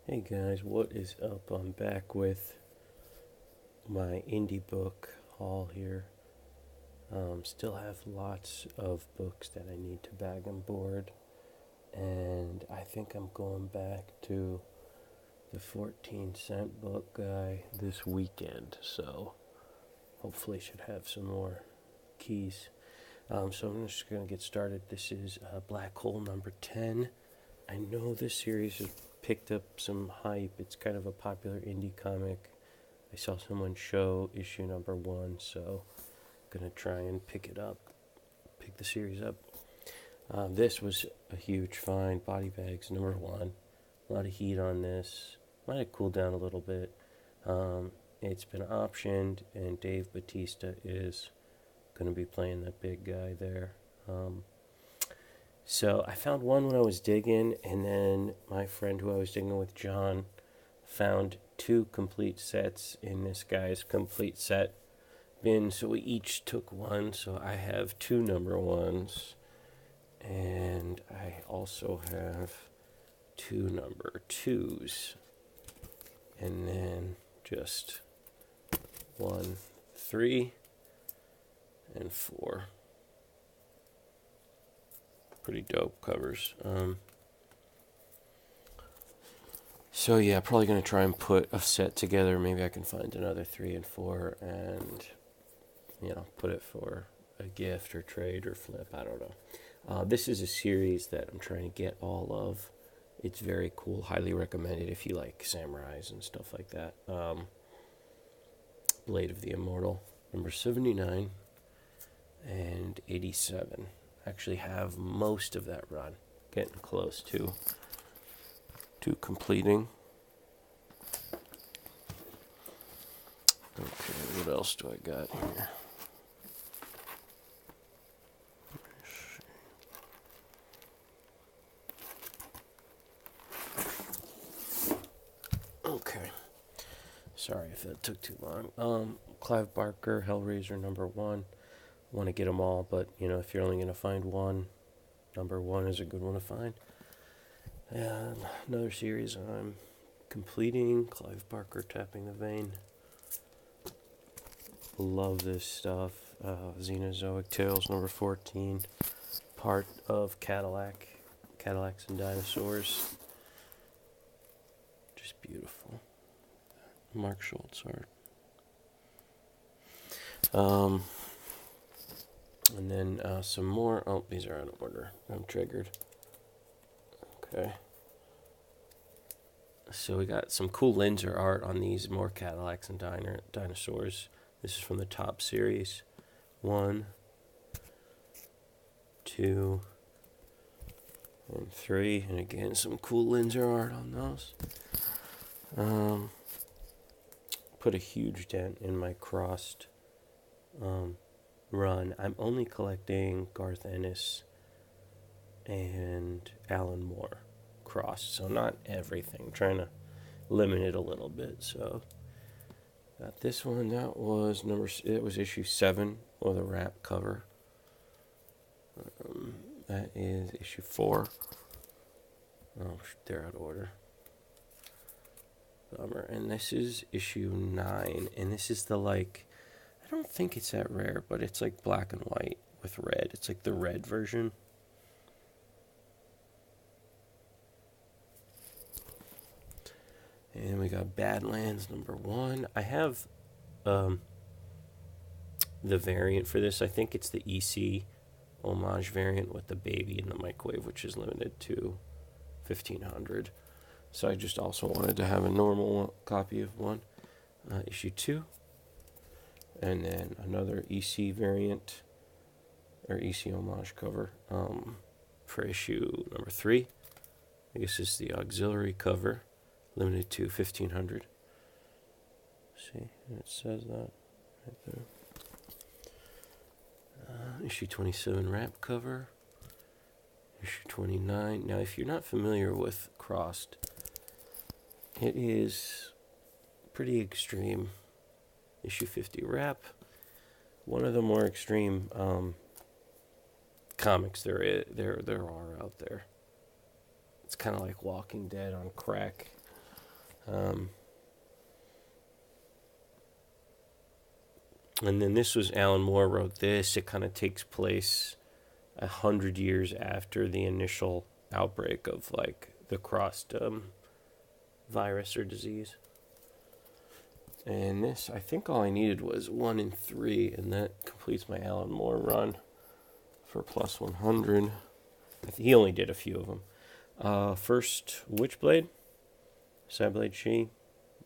Hey guys, what is up? I'm back with my indie book haul here. Still have lots of books that I need to bag on board, and I think I'm going back to the 14-cent book guy this weekend, so hopefully should have some more keys. So I'm just going to get started. This is Black Hole number 10. I know this series has picked up some hype. It's kind of a popular indie comic. I saw someone show issue number 1, so I'm gonna try and pick the series up. This was a huge find. Body Bags number 1. A lot of heat on this. Might have cooled down a little bit. It's been optioned, and Dave Bautista is gonna be playing that big guy there. So I found one when I was digging, and then my friend who I was digging with, John, found 2 complete sets in this guy's complete set bin. So we each took one. So I have 2 number 1s, and I also have 2 number 2s, and then just 1, 3, and 4. Pretty dope covers. So yeah, probably going to try and put a set together. Maybe I can find another 3 and 4 and, put it for a gift or trade or flip. I don't know. This is a series that I'm trying to get all of. It's very cool. Highly recommended if you like samurais and stuff like that. Blade of the Immortal, number 79 and 87. Actually have most of that run. Getting close to completing. Okay, what else do I got here? Okay. Sorry if that took too long. Clive Barker, Hellraiser number 1. Want to get them all, but if you're only going to find one, number 1 is a good one to find. And another series I'm completing, Clive Barker, Tapping the Vein. Love this stuff. Xenozoic Tales number 14, part of Cadillacs and Dinosaurs. Just beautiful. Mark Schultz art. And then some more. Oh, these are out of order. I'm triggered. Okay. So we got some cool Linzer art on these, more Cadillacs and dinosaurs. This is from the top series. 1, 2, and 3. And again, some cool Linzer art on those. Put a huge dent in my crossed run. I'm only collecting Garth Ennis and Alan Moore crossed, so not everything. I'm trying to limit it a little bit. So got this one. It was issue 7 with a wrap cover. That is issue 4. Oh, they're out of order. Bummer. And this is issue 9, and this is the I don't think it's that rare, but it's like black and white with red. It's like the red version. And we got Badlands number 1. I have the variant for this. I think it's the EC homage variant with the baby in the microwave, which is limited to 1,500. So I just also wanted to have a normal copy of one. Issue 2. And then another EC variant, or EC homage cover, for issue number 3. I guess this is the auxiliary cover, limited to 1,500. See, it says that right there. Issue 27 wrap cover. Issue 29. Now, if you're not familiar with Crossed, it is pretty extreme. Issue 50 wrap. One of the more extreme comics there are out there. It's kind of like Walking Dead on crack. Um, and then this was Alan Moore wrote this. It kind of takes place 100 years after the initial outbreak of like the crossed virus or disease. And this, I think all I needed was 1 and 3, and that completes my Alan Moore run for plus 100. He only did a few of them. First, Witchblade, Sideblade She,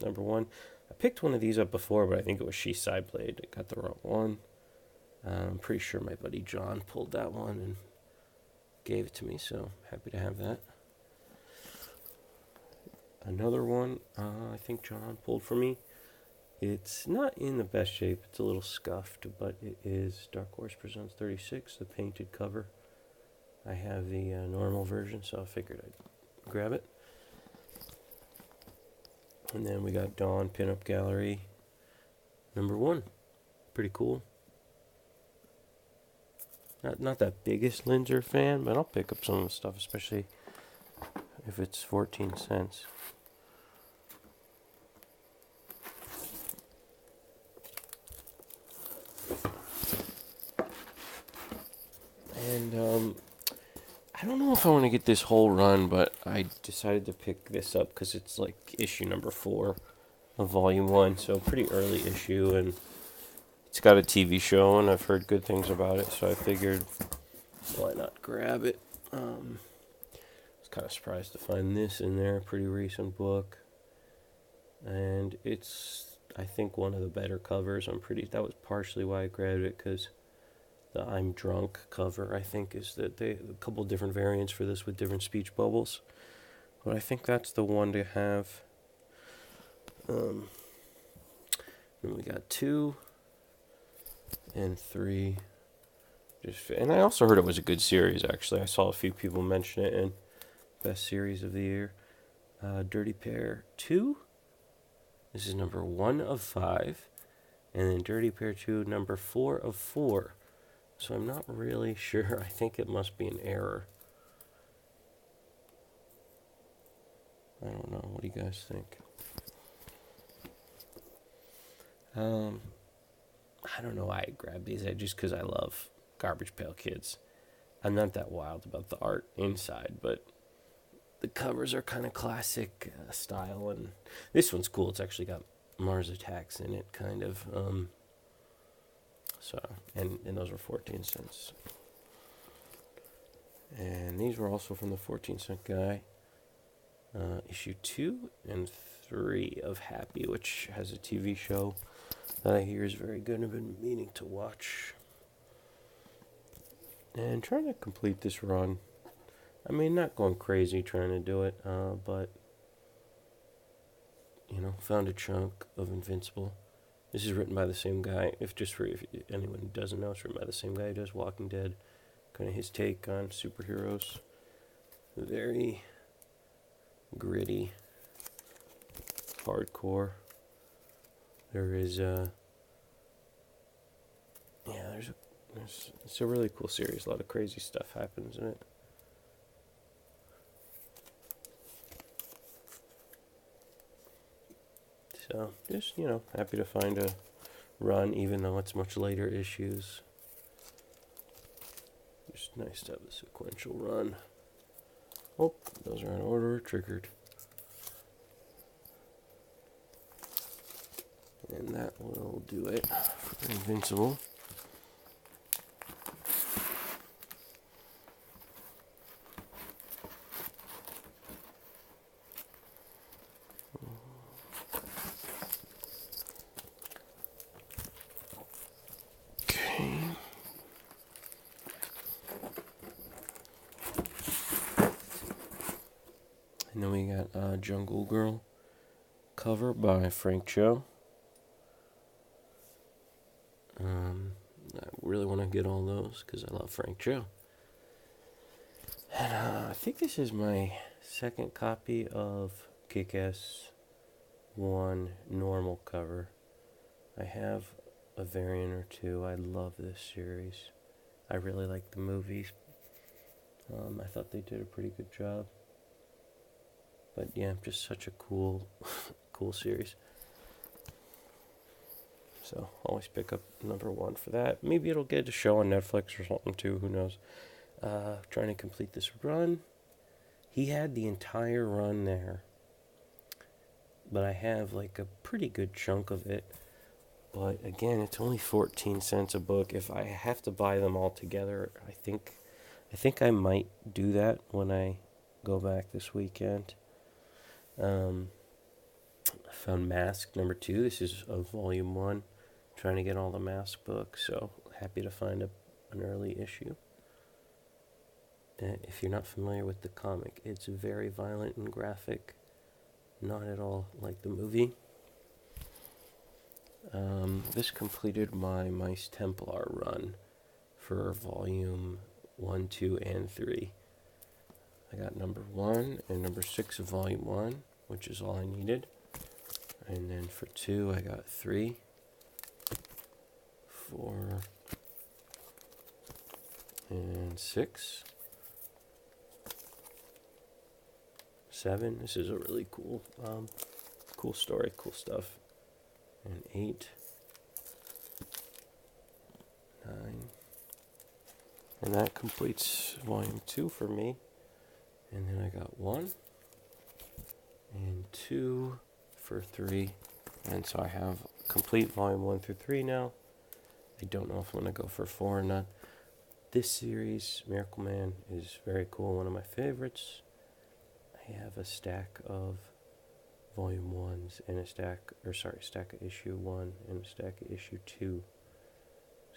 number 1. I picked one of these up before, but I think it was She Sideblade. I got the wrong one. I'm pretty sure my buddy John pulled that one and gave it to me, so happy to have that. Another one I think John pulled for me. It's not in the best shape. It's a little scuffed, but it is Dark Horse Presents 36, the painted cover. I have the normal version, so I figured I'd grab it. And then we got Dawn Pinup Gallery, number 1. Pretty cool. Not that biggest Linzer fan, but I'll pick up some of the stuff, especially if it's 14 cents. And I don't know if I want to get this whole run, but I decided to pick this up because it's like issue number 4 of volume 1, so pretty early issue, and it's got a TV show, and I've heard good things about it, so I figured why not grab it. I was kind of surprised to find this in there, pretty recent book, and it's, I think, one of the better covers. That was partially why I grabbed it, because the I'm Drunk cover, I think, is that a couple different variants for this with different speech bubbles, but I think that's the one to have. Then we got 2 and 3. And I also heard it was a good series, actually. I saw a few people mention it in best series of the year. Dirty Pair 2. This is number 1 of 5. And then Dirty Pair 2, number 4 of 4. So I'm not really sure. I think it must be an error. I don't know. What do you guys think? I don't know why I grabbed these. Just because I love Garbage Pail Kids. I'm not that wild about the art inside, but the covers are kind of classic style, and this one's cool. It's actually got Mars Attacks in it, kind of. And those were 14 cents. And these were also from the 14-cent guy. Issue 2 and 3 of Happy, which has a TV show that I hear is very good and I've been meaning to watch. And trying to complete this run. I mean, not going crazy trying to do it, but, found a chunk of Invincible. This is written by the same guy. If anyone doesn't know, it's written by the same guy who does Walking Dead. Kind of his take on superheroes. Very gritty, hardcore. There is it's a really cool series. A lot of crazy stuff happens in it. So, just, happy to find a run, even though it's much later issues. Just nice to have a sequential run. Oh, those are in order, triggered. And that will do it for Invincible. And then we got Jungle Girl cover by Frank Cho. I really want to get all those because I love Frank Cho. And I think this is my second copy of Kick-Ass 1 normal cover. I have a variant or two. I love this series. I really like the movies. I thought they did a pretty good job. But yeah, just such a cool, cool series. So always pick up number 1 for that. Maybe it'll get a show on Netflix or something too. Who knows? Trying to complete this run. He had the entire run there, but I have like a pretty good chunk of it. But again, it's only 14 cents a book. If I have to buy them all together, I think I might do that when I go back this weekend. I found Mask number 2. This is of volume 1. Trying to get all the Mask books, so happy to find an early issue. If you're not familiar with the comic, it's very violent and graphic. Not at all like the movie. This completed my Mice Templar run for volume 1, 2, and 3. I got number 1 and number 6 of volume 1, which is all I needed. And then for 2, I got 3, 4, and 6. 7. This is a really cool, cool story, cool stuff. And 8, 9, and that completes volume 2 for me. And then I got 1 and 2 for 3, and so I have complete volume 1 through 3 now. I don't know if I'm going to go for 4 or not. This series, Miracle Man, is very cool, one of my favorites. I have a stack of volume 1s and a stack of issue 1 and a stack of issue 2.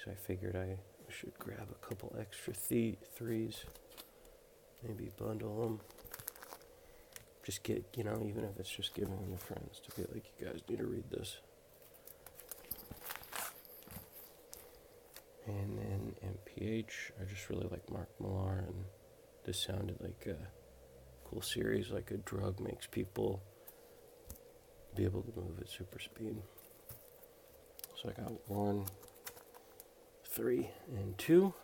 So I figured I should grab a couple extra 3s, maybe bundle them. Just get, even if it's just giving them to friends to be like, you guys need to read this. And then MPH, I just really like Mark Millar, and this sounded like a cool series, like a drug makes people be able to move at super speed. So I got 1, 3, and 2.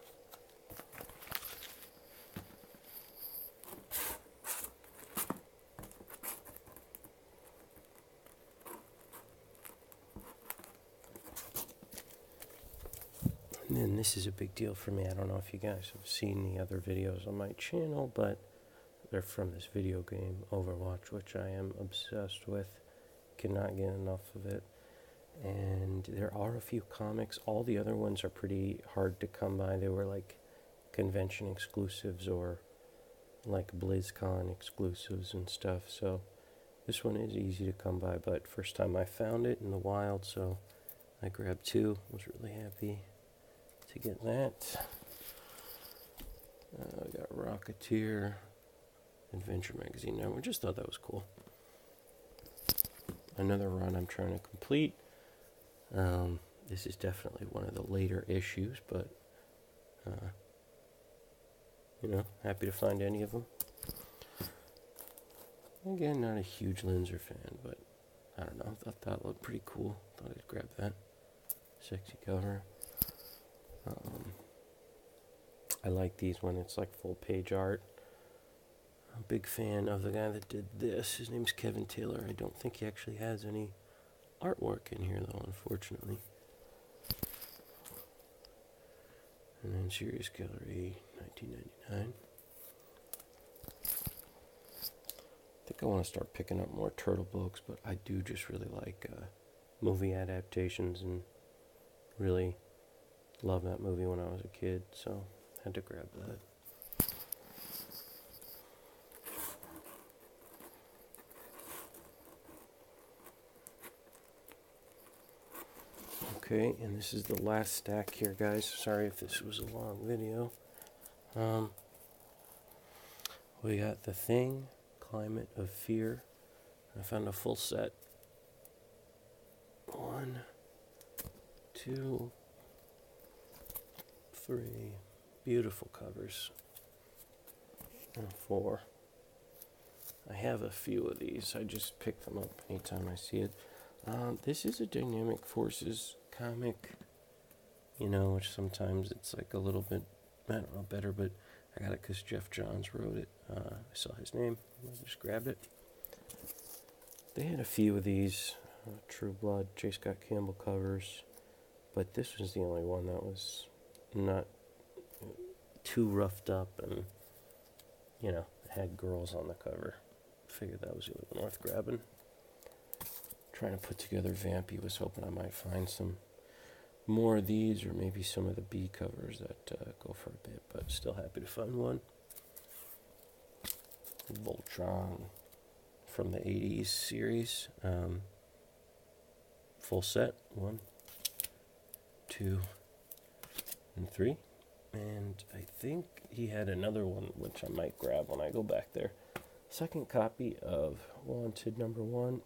And then this is a big deal for me. I don't know if you guys have seen the other videos on my channel, but they're from this video game, Overwatch, which I am obsessed with. Cannot get enough of it. And there are a few comics. All the other ones are pretty hard to come by. They were like convention exclusives or like BlizzCon exclusives and stuff. So this one is easy to come by, but first time I found it in the wild, so I grabbed 2. Was really happy to get that. I got Rocketeer, Adventure Magazine. Now, I just thought that was cool. Another run I'm trying to complete. This is definitely one of the later issues, but happy to find any of them. Again, not a huge Linzer fan, but I don't know. I thought that looked pretty cool. Thought I'd grab that. Sexy cover. I like these when it's like full page art. I'm a big fan of the guy that did this. His name's Kevin Taylor. I don't think he actually has any artwork in here, though, unfortunately. And then Serious Gallery, 1999. I think I want to start picking up more Turtle books, but I do just really like movie adaptations and really loved that movie when I was a kid, so had to grab that. Okay, and this is the last stack here, guys. Sorry if this was a long video. We got The Thing, Climate of Fear. I found a full set. 1, 2, 3. Beautiful covers. And 4. I have a few of these. I just pick them up anytime I see it. This is a Dynamic Forces comic, which sometimes it's like a little bit, I don't know, better, but I got it because Jeff Johns wrote it. I saw his name. I just grabbed it. They had a few of these True Blood, J. Scott Campbell covers, but this was the only one that was not too roughed up and, had girls on the cover. Figured that was really worth grabbing. Trying to put together Vampy, was hoping I might find some more of these, or maybe some of the B covers that go for a bit, but still happy to find one. Voltron from the 80s series. Full set, 1, 2, and 3. And I think he had another one, which I might grab when I go back there. Second copy of Wanted #1.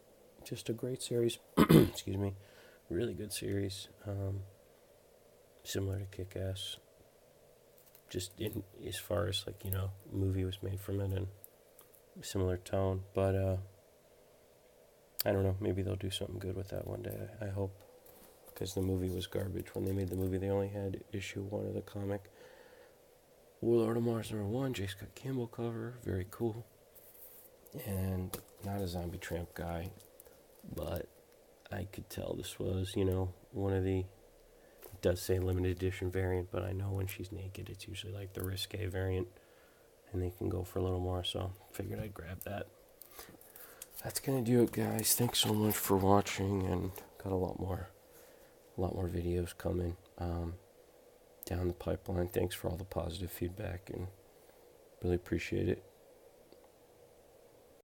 Just a great series. Excuse me. Really good series. Similar to Kick-Ass. Just in as far as, movie was made from it and similar tone. But, I don't know. Maybe they'll do something good with that one day. I hope. Because the movie was garbage. When they made the movie, they only had issue 1 of the comic. Warlord of Mars #1, J. Scott Campbell cover. Very cool. And not a Zombie Tramp guy, but I could tell this was, one of the, it does say limited edition variant, but I know when she's naked, it's usually like the risque variant, and they can go for a little more, so figured I'd grab that. That's going to do it, guys. Thanks so much for watching, and got a lot more videos coming down the pipeline. Thanks for all the positive feedback, and really appreciate it.